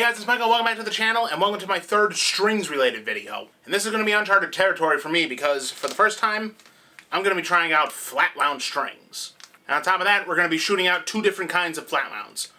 guys, it's Michael. Welcome back to the channel, and welcome to my third strings-related video. And this is going to be uncharted territory for me because, for the first time, I'm going to be trying out flat wound strings. And on top of that, we're going to be shooting out two different kinds of flat wounds.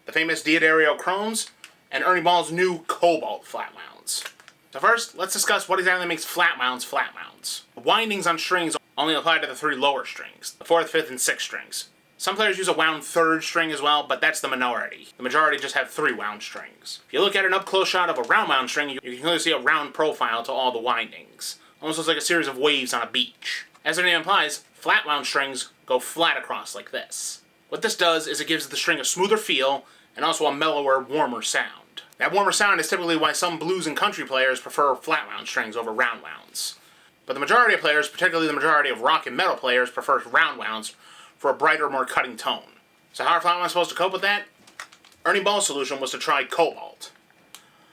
The famous Diodario Chromes, and Ernie Ball's new Cobalt flat wounds. So first, let's discuss what exactly makes flat wounds flat wounds. The windings on strings only apply to the three lower strings, the 4th, 5th, and 6th strings. Some players use a wound 3rd string as well, but that's the minority. The majority just have 3 wound strings. If you look at an up-close shot of a round wound string, you can clearly see a round profile to all the windings. Almost looks like a series of waves on a beach. As their name implies, flat wound strings go flat across like this. What this does is it gives the string a smoother feel and also a mellower, warmer sound. That warmer sound is typically why some blues and country players prefer flat wound strings over round wounds. But the majority of players, particularly the majority of rock and metal players, prefer round wounds for a brighter, more cutting tone. So how are flat wounds supposed to cope with that? Ernie Ball's solution was to try Cobalt.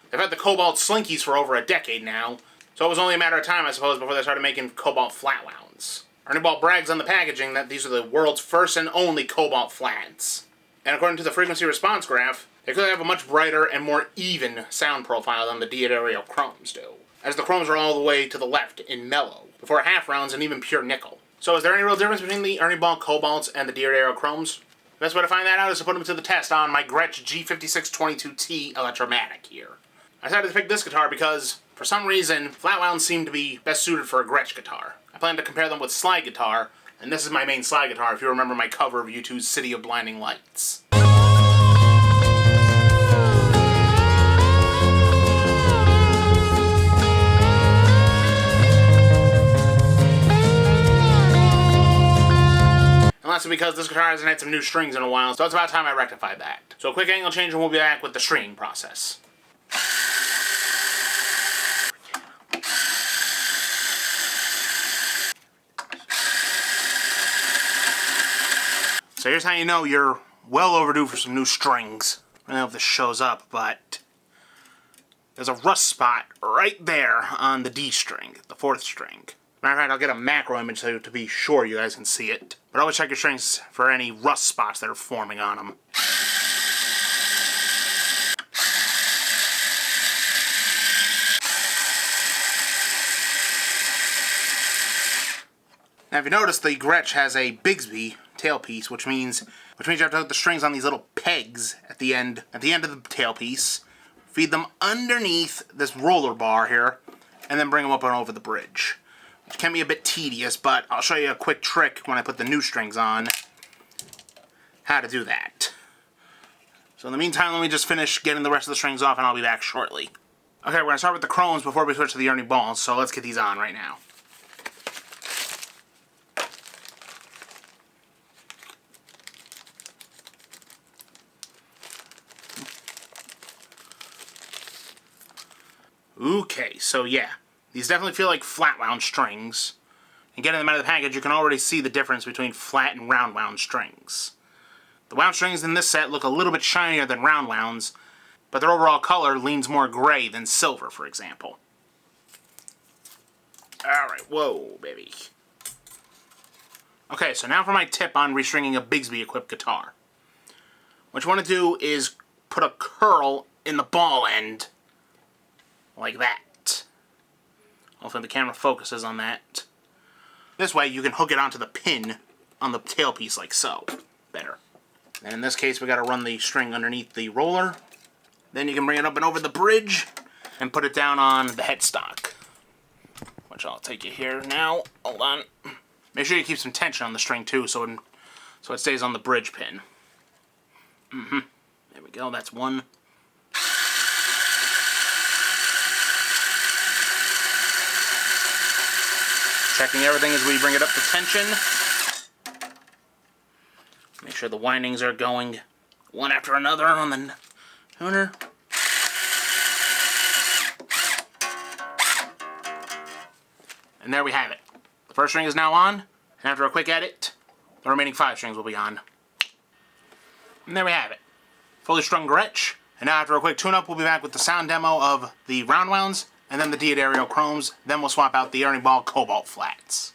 They've had the Cobalt slinkies for over a decade now, so it was only a matter of time, I suppose, before they started making Cobalt flat wounds. Ernie Ball brags on the packaging that these are the world's first and only Cobalt flats. And according to the frequency response graph, they clearly have a much brighter and more even sound profile than the Diodario Chromes do, as the Chromes are all the way to the left in mellow, before half rounds and even pure nickel. So is there any real difference between the Ernie Ball Cobalts and the Diodario Chromes? The best way to find that out is to put them to the test on my Gretsch G5622T Electromatic here. I decided to pick this guitar because, for some reason, flat wounds seem to be best suited for a Gretsch guitar. I plan to compare them with slide guitar, and this is my main slide guitar if you remember my cover of U2's City of Blinding Lights. That's because this guitar hasn't had some new strings in a while, so it's about time I rectified that. So a quick angle change and we'll be back with the stringing process. So here's how you know you're well overdue for some new strings. I don't know if this shows up, but there's a rust spot right there on the D string, the 4th string. Matter of fact, I'll get a macro image so to be sure you guys can see it. But always check your strings for any rust spots that are forming on them. Now if you notice, the Gretsch has a Bigsby tailpiece, which means you have to hook the strings on these little pegs at the end of the tailpiece, feed them underneath this roller bar here, and then bring them up and over the bridge. Which can be a bit tedious, but I'll show you a quick trick when I put the new strings on how to do that. So in the meantime, let me just finish getting the rest of the strings off and I'll be back shortly. Okay, we're going to start with the Chromes before we switch to the Ernie Balls, so let's get these on right now. Okay, so yeah. These definitely feel like flat wound strings. And getting them out of the package, you can already see the difference between flat and round wound strings. The wound strings in this set look a little bit shinier than round wounds, but their overall color leans more gray than silver, for example. Alright, whoa, baby. Okay, so now for my tip on restringing a Bigsby-equipped guitar. What you want to do is put a curl in the ball end, like that. Hopefully the camera focuses on that. This way you can hook it onto the pin on the tailpiece like so. Better. And in this case we got to run the string underneath the roller. Then you can bring it up and over the bridge and put it down on the headstock. Which I'll take you here now. Hold on. Make sure you keep some tension on the string too so it stays on the bridge pin. There we go, that's one. Checking everything as we bring it up to tension. Make sure the windings are going one after another on the tuner. And there we have it. The first string is now on, and after a quick edit, the remaining 5 strings will be on. And there we have it. Fully strung Gretsch. And now after a quick tune-up, we'll be back with the sound demo of the round wounds, and then the Diodario Chromes, then we'll swap out the Ernie Ball Cobalt flats.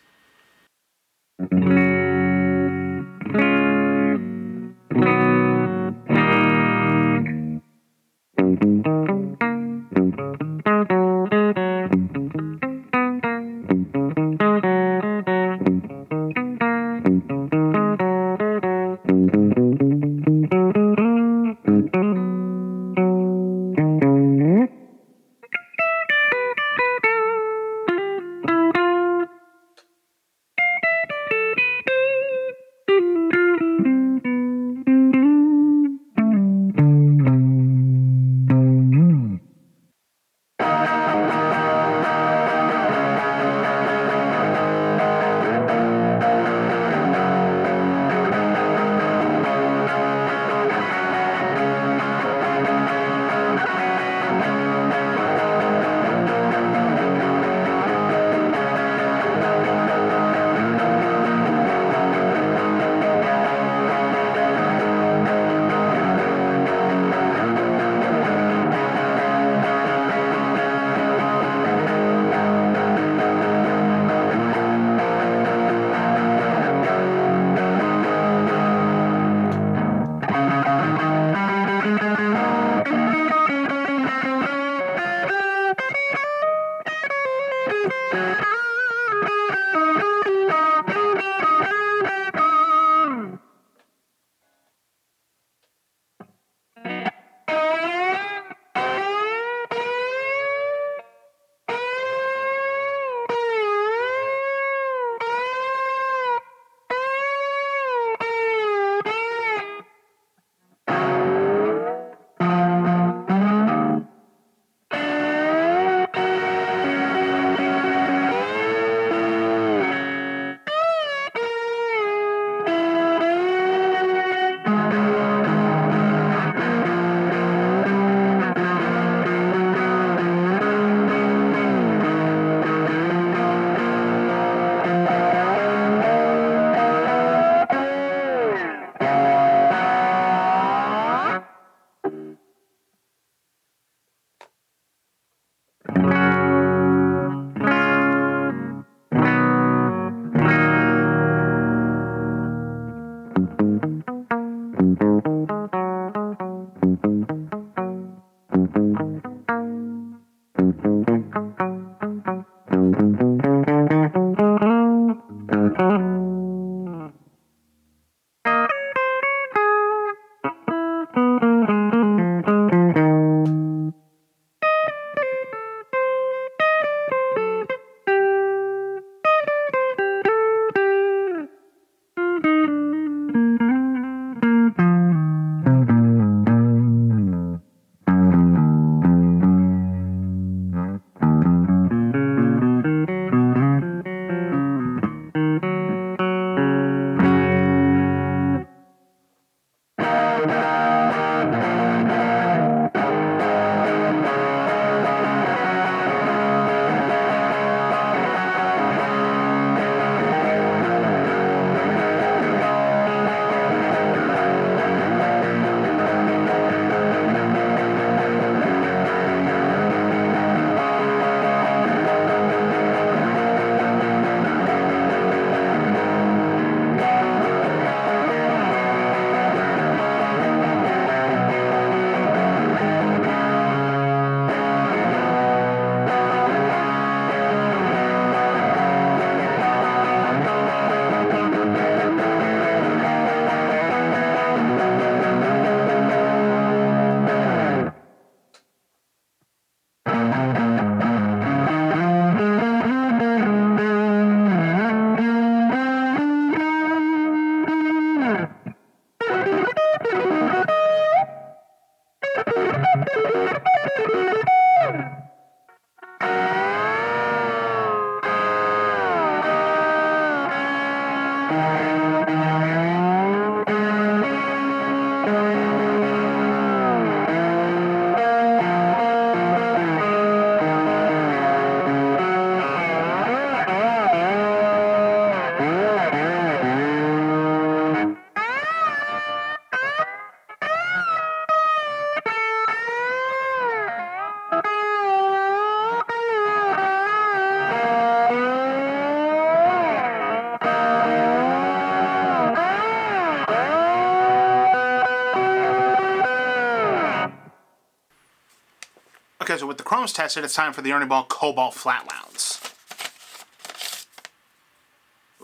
Okay, so with the chromes tested, it's time for the Ernie Ball Cobalt flat rounds.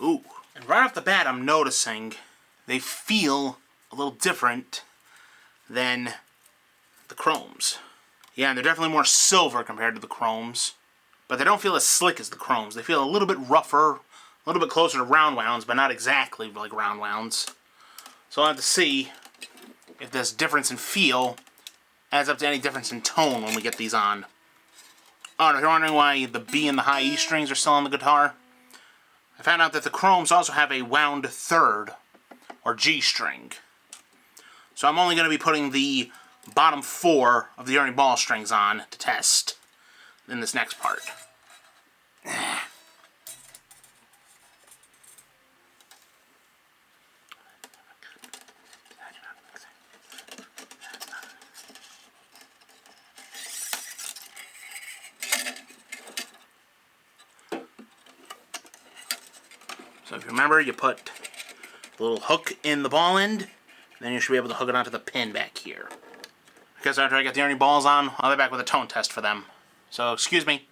Ooh. And right off the bat, I'm noticing they feel a little different than the chromes. Yeah, and they're definitely more silver compared to the chromes. But they don't feel as slick as the chromes. They feel a little bit rougher, a little bit closer to round wounds, but not exactly like round wounds. So I'll have to see if this difference in feel adds up to any difference in tone when we get these on. Oh, and if you're wondering why the B and the high E strings are still on the guitar, I found out that the chromes also have a wound third, or G string. So I'm only going to be putting the bottom 4 of the Ernie Ball strings on to test in this next part. So if you remember, you put the little hook in the ball end, then you should be able to hook it onto the pin back here. Because after I get the Ernie Balls on, I'll be back with a tone test for them. So, excuse me.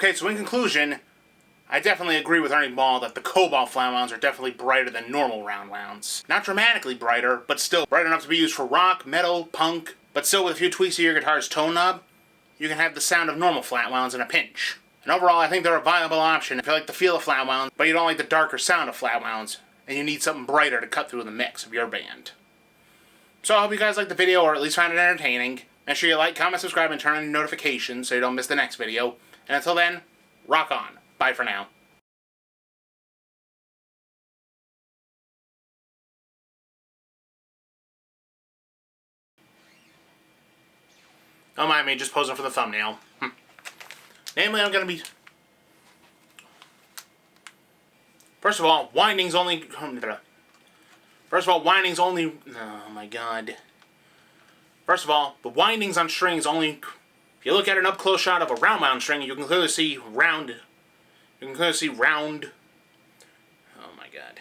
Okay, so in conclusion, I definitely agree with Ernie Ball that the Cobalt flat wounds are definitely brighter than normal round wounds. Not dramatically brighter, but still bright enough to be used for rock, metal, punk, but still with a few tweaks to your guitar's tone knob, you can have the sound of normal flat wounds in a pinch. And overall, I think they're a viable option if you like the feel of flat wounds, but you don't like the darker sound of flat wounds, and you need something brighter to cut through the mix of your band. So I hope you guys liked the video, or at least found it entertaining. Make sure you like, comment, subscribe, and turn on notifications so you don't miss the next video. And until then, rock on. Bye for now. Don't mind me, just posing for the thumbnail. Namely, I'm going to be... First of all, windings only... First of all, windings only... Oh my god. First of all, the windings on strings only... If you look at an up-close shot of a round wound string, you can clearly see round... You can clearly see round... Oh my god.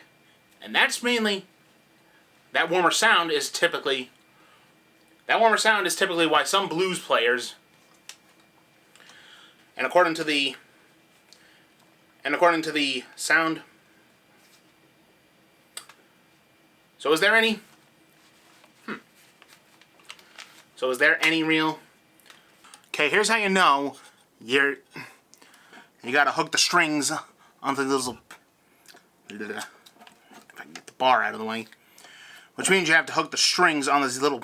And that's mainly... That warmer sound is typically... That warmer sound is typically why some blues players... And according to the sound... So is there any... So is there any real... Okay, here's how you know you gotta hook the strings onto this little... If I can get the bar out of the way. Which means you have to hook the strings on this little...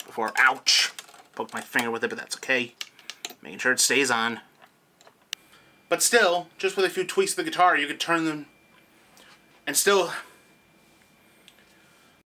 Before, ouch! Poke my finger with it, but that's okay. Making sure it stays on. But still, just with a few tweaks to the guitar, you could turn them... And still